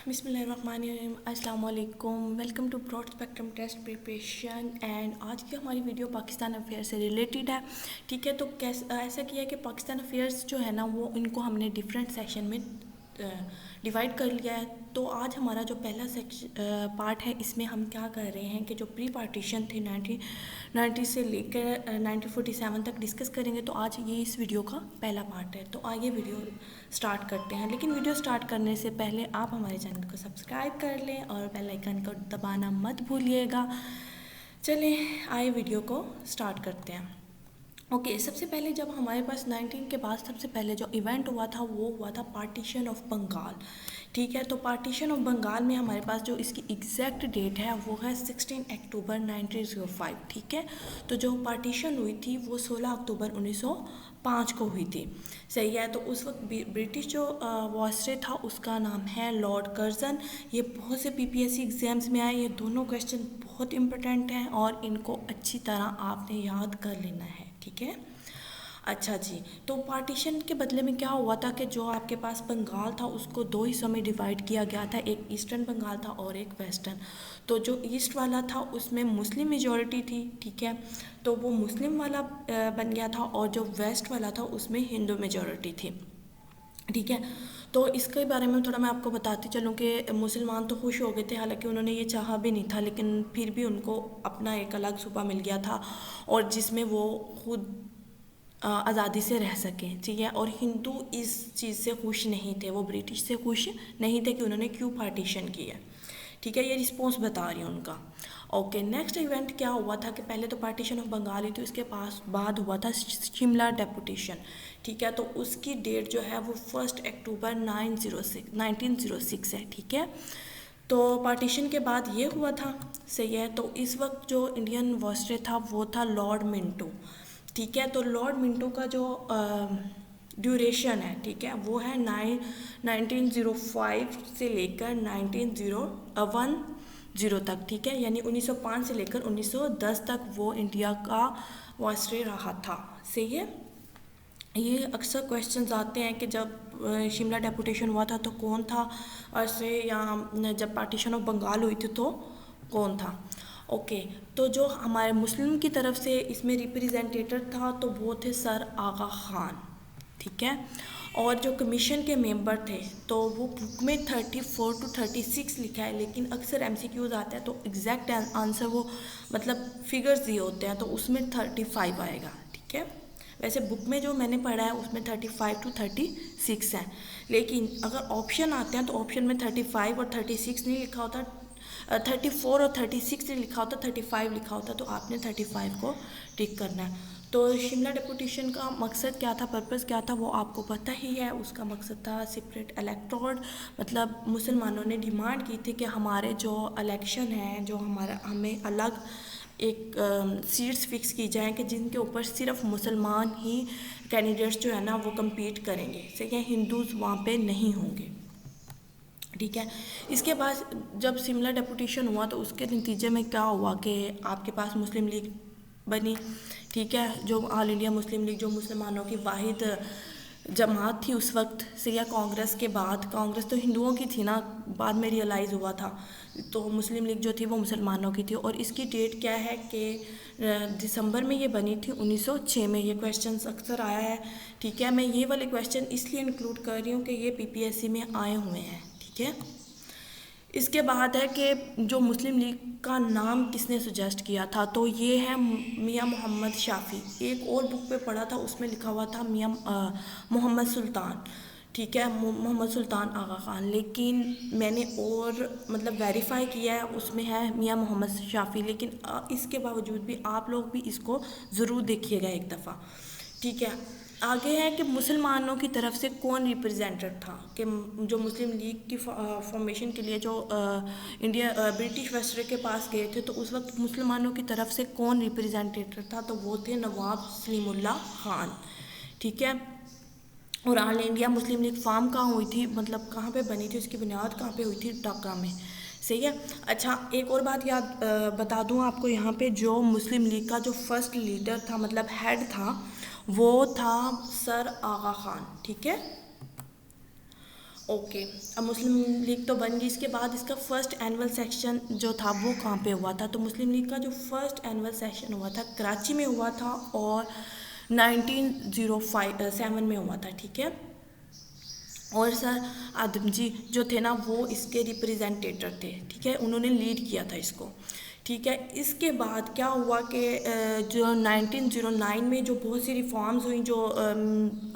बिस्मिल्लाहिर्रहमानिर्रहीम, अस्सलाम वालेकुम। Welcome to broad spectrum test preparation. And आज की हमारी वीडियो पाकिस्तान अफेयर से रिलेटेड है। ठीक है, तो ऐसा किया है कि पाकिस्तान अफेयर्स जो है ना वो इनको हमने डिफरेंट सेक्शन में डिवाइड कर लिया है। तो आज हमारा जो पहला पार्ट है इसमें हम क्या कर रहे हैं कि जो प्री पार्टीशन थे 1990 से लेकर 1947 तक डिस्कस करेंगे। तो आज ये इस वीडियो का पहला पार्ट है। तो आइए वीडियो स्टार्ट करते हैं। लेकिन वीडियो स्टार्ट करने से पहले आप हमारे चैनल को सब्सक्राइब कर लें और बेल आइकन को दबाना मत भूलिएगा। चलें आइए वीडियो को स्टार्ट करते हैं। ओके, सबसे पहले जब हमारे पास 19 के बाद सबसे पहले जो इवेंट हुआ था वो हुआ था पार्टीशन ऑफ बंगाल। ठीक है, तो पार्टीशन ऑफ बंगाल में हमारे पास जो इसकी एग्जैक्ट डेट है वो है 16 अक्टूबर 1905। ठीक है, तो जो पार्टीशन हुई थी वो 16 अक्टूबर 1905 को हुई थी। सही है, तो उस वक्त ब्रिटिश जो वायसराय था उसका नाम है लॉर्ड कर्जन। ये बहुत से पीपीएससी एग्जाम्स में आए। ये दोनों क्वेश्चन बहुत इंपॉर्टेंट हैं और इनको अच्छी तरह आपने याद कर लेना है। ठीक है, अच्छा जी। तो पार्टीशन के बदले में क्या हुआ था कि जो आपके पास बंगाल था उसको दो हिस्सों में डिवाइड किया गया था। एक ईस्टर्न बंगाल था और एक वेस्टर्न। तो जो ईस्ट वाला था उसमें मुस्लिम मेजॉरिटी थी। ठीक है, तो वो मुस्लिम वाला बन गया था और जो वेस्ट वाला था उसमें हिंदू मेजॉरिटी थी। ठीक है, तो इसके बारे में थोड़ा मैं आपको बताती चलूँ कि मुसलमान तो खुश हो गए थे, हालांकि उन्होंने ये चाहा भी नहीं था, लेकिन फिर भी उनको अपना एक अलग सूबा मिल गया था और जिसमें वो खुद आज़ादी से रह सकें। ठीक है, और हिंदू इस चीज़ से खुश नहीं थे, वो ब्रिटिश से खुश नहीं थे कि उन्होंने क्यों पार्टीशन किया। ठीक है, ये रिस्पॉन्स बता रही हूँ उनका। ओके, नेक्स्ट इवेंट क्या हुआ था कि पहले तो पार्टीशन ऑफ बंगाल ही थी, उसके पास बाद हुआ था शिमला डेपुटेशन। ठीक है, तो उसकी डेट जो है वो 1 अक्टूबर 1906 है। ठीक है, तो पार्टीशन के बाद ये हुआ था। सही है, तो इस वक्त जो इंडियन वायसराय था वो था लॉर्ड मिंटो। ठीक है, तो लॉर्ड मिंटो का जो ड्यूरेशन है, ठीक है, वो है 1905 से लेकर 1910 तक। ठीक है, यानी 1905 से लेकर 1910 तक वो इंडिया का वायसराय रहा था। सही है, ये अक्सर क्वेश्चंस आते हैं कि जब शिमला डेपुटेशन हुआ था तो कौन था वायसराय, या जब पार्टीशन ऑफ बंगाल हुई थी तो कौन था। ओके, तो जो हमारे मुस्लिम की तरफ से इसमें रिप्रेजेंटेटिव था तो वो थे सर आगा खान। ठीक है, और जो कमीशन के मेंबर थे तो वो बुक में 34 to 36 लिखा है, लेकिन अक्सर एमसीक्यूज आता है तो एग्जैक्ट आंसर वो मतलब फिगर्स दिए होते हैं तो उसमें 35 आएगा। ठीक है, वैसे बुक में जो मैंने पढ़ा है उसमें 35 to 36 है, लेकिन अगर ऑप्शन आते हैं तो ऑप्शन में 35 और 36 नहीं लिखा होता, 34 और 36 नहीं लिखा होता, 35 लिखा होता, तो आपने 35 को टिक करना है। तो शिमला डेपुटेशन का मकसद क्या था, पर्पस क्या था, वो आपको पता ही है। उसका मकसद था सेपरेट इलेक्टोरेट, मतलब मुसलमानों ने डिमांड की थी कि हमारे जो इलेक्शन है, जो हमारा हमें अलग एक सीट्स फिक्स की जाएँ कि जिनके ऊपर सिर्फ मुसलमान ही कैंडिडेट्स जो है ना वो कम्पीट करेंगे। सही है, हिंदूज़ वहाँ पे नहीं होंगे। ठीक है, इसके बाद जब शिमला डेपुटेशन हुआ तो उसके नतीजे में क्या हुआ कि आपके पास मुस्लिम लीग बनी। ठीक है, जो ऑल इंडिया मुस्लिम लीग जो मुसलमानों की वाहिद जमात थी उस वक्त से, या कांग्रेस के बाद, कांग्रेस तो हिंदुओं की थी ना, बाद में रियलाइज़ हुआ था, तो मुस्लिम लीग जो थी वो मुसलमानों की थी। और इसकी डेट क्या है कि दिसंबर में ये बनी थी 1906 में। ये क्वेश्चन अक्सर आया है। ठीक है, मैं ये वाले क्वेश्चन इसलिए इंक्लूड कर रही हूँ कि ये पीपीएससी में आए हुए हैं। ठीक है, इसके बाद है कि जो मुस्लिम लीग का नाम किसने सजेस्ट किया था, तो ये है मियाँ मोहम्मद शाफ़ी। एक और बुक पे पढ़ा था उसमें लिखा हुआ था मियाँ मोहम्मद सुल्तान। ठीक है, मोहम्मद सुल्तान आगा ख़ान, लेकिन मैंने और मतलब वेरीफाई किया है उसमें है मियाँ मोहम्मद शाफ़ी, लेकिन इसके बावजूद भी आप लोग भी इसको ज़रूर देखिएगा एक दफ़ा। ठीक है, आगे है कि मुसलमानों की तरफ से कौन रिप्रेजेंटेड था, कि जो मुस्लिम लीग की फॉर्मेशन के लिए जो ब्रिटिश वायसराय के पास गए थे तो उस वक्त मुसलमानों की तरफ से कौन रिप्रेजेंटेटिव था, तो वो थे नवाब सलीमुल्लाह खान। ठीक है, और all India Muslim league form कहाँ हुई थी, मतलब कहाँ पे बनी थी, उसकी बुनियाद कहाँ पे हुई थी, ढाका में। सही है, अच्छा एक और बात याद बता दूँ आपको यहाँ पे, जो मुस्लिम लीग का जो फर्स्ट लीडर था मतलब हेड था वो था सर आगा खान। ठीक है, ओके, अब मुस्लिम लीग तो बन गई। इसके बाद इसका फर्स्ट एनुअल सेशन जो था वो कहाँ पे हुआ था? तो मुस्लिम लीग का जो फर्स्ट एनुअल सेशन हुआ था कराची में हुआ था और 1907 में हुआ था, ठीक है। और सर आदम जी जो थे ना वो इसके रिप्रेजेंटेटर थे, ठीक है, उन्होंने लीड किया था इसको, ठीक है। इसके बाद क्या हुआ कि जो 1909 में जो बहुत सी रिफॉर्म्स हुई, जो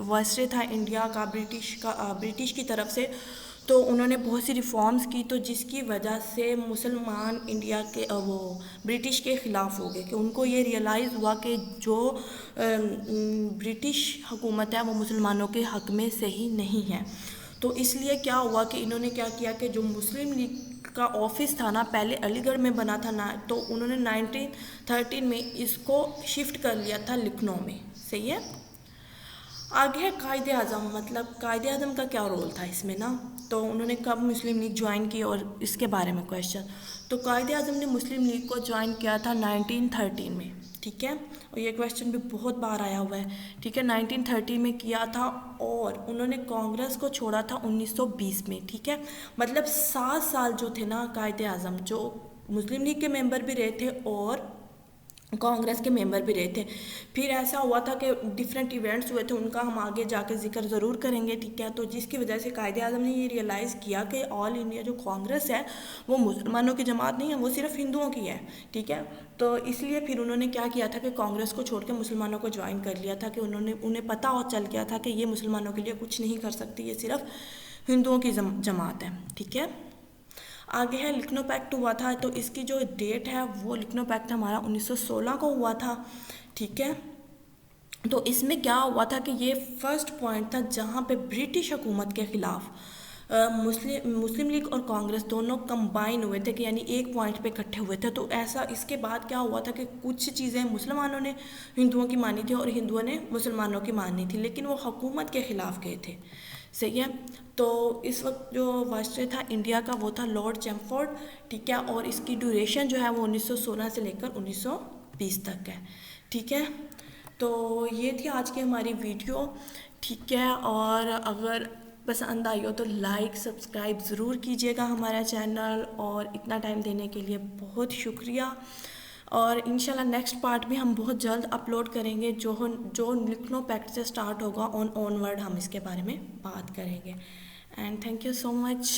वायसराय था इंडिया का, ब्रिटिश की तरफ से, तो उन्होंने बहुत सी रिफॉर्म्स की, तो जिसकी वजह से मुसलमान इंडिया के वो ब्रिटिश के ख़िलाफ़ हो गए कि उनको ये रियलाइज़ हुआ कि जो ब्रिटिश हुकूमत है वो मुसलमानों के हक़ में सही नहीं है। तो इसलिए क्या हुआ कि इन्होंने क्या किया कि जो मुस्लिम लीग का ऑफिस था ना पहले अलीगढ़ में बना था ना, तो उन्होंने 1913 में इसको शिफ्ट कर लिया था लखनऊ में, सही है। आगे है कायदे आज़म, मतलब कायदे आज़म का क्या रोल था इसमें ना, तो उन्होंने कब मुस्लिम लीग ज्वाइन की और इसके बारे में क्वेश्चन। तो कायदे आज़म ने मुस्लिम लीग को ज्वाइन किया था 1913 में, ठीक है, और ये क्वेश्चन भी बहुत बार आया हुआ है, ठीक है। 1913 में किया था और उन्होंने कांग्रेस को छोड़ा था 1920 में, ठीक है। मतलब 7 साल जो थे ना कायदे आज़म जो मुस्लिम लीग के मेंबर भी रहे थे और कांग्रेस के मेंबर भी रहे थे। फिर ऐसा हुआ था कि डिफरेंट इवेंट्स हुए थे, उनका हम आगे जाके जिक्र ज़रूर करेंगे, ठीक है। तो जिसकी वजह से कायदे आज़म ने ये रियलाइज़ किया कि ऑल इंडिया जो कांग्रेस है वो मुसलमानों की जमात नहीं है, वो सिर्फ हिंदुओं की है, ठीक है। तो इसलिए फिर उन्होंने क्या किया था कि कांग्रेस को छोड़ के मुसलमानों को ज्वाइन कर लिया था कि उन्हें पता और चल गया था कि ये मुसलमानों के लिए कुछ नहीं कर सकती, ये सिर्फ हिंदुओं की जमात है, ठीक है। आगे है लखनऊ पैक्ट हुआ था, तो इसकी जो डेट है वो लखनऊ पैक्ट हमारा 1916 को हुआ था, ठीक है। तो इसमें क्या हुआ था कि ये फर्स्ट पॉइंट था जहाँ पे ब्रिटिश हुकूमत के ख़िलाफ़ मुस्लिम लीग और कांग्रेस दोनों कंबाइन हुए थे कि यानी एक पॉइंट पे इकट्ठे हुए थे। तो ऐसा इसके बाद क्या हुआ था कि कुछ चीज़ें मुसलमानों ने हिंदुओं की मानी थी और हिंदुओं ने मुसलमानों की मानी थी, लेकिन वो हुकूमत के ख़िलाफ़ गए थे, सही है। तो इस वक्त जो वायसराय था इंडिया का वो था लॉर्ड चैमफोर्ड, ठीक है, और इसकी ड्यूरेशन जो है वो 1916 से लेकर 1920 तक है, ठीक है। तो ये थी आज की हमारी वीडियो, ठीक है। और अगर पसंद आई हो तो लाइक सब्सक्राइब ज़रूर कीजिएगा हमारा चैनल, और इतना टाइम देने के लिए बहुत शुक्रिया। और इंशाल्लाह नेक्स्ट पार्ट भी हम बहुत जल्द अपलोड करेंगे, जो लखनऊ पैक्ट से स्टार्ट होगा ऑनवर्ड हम इसके बारे में बात करेंगे। And thank you so much.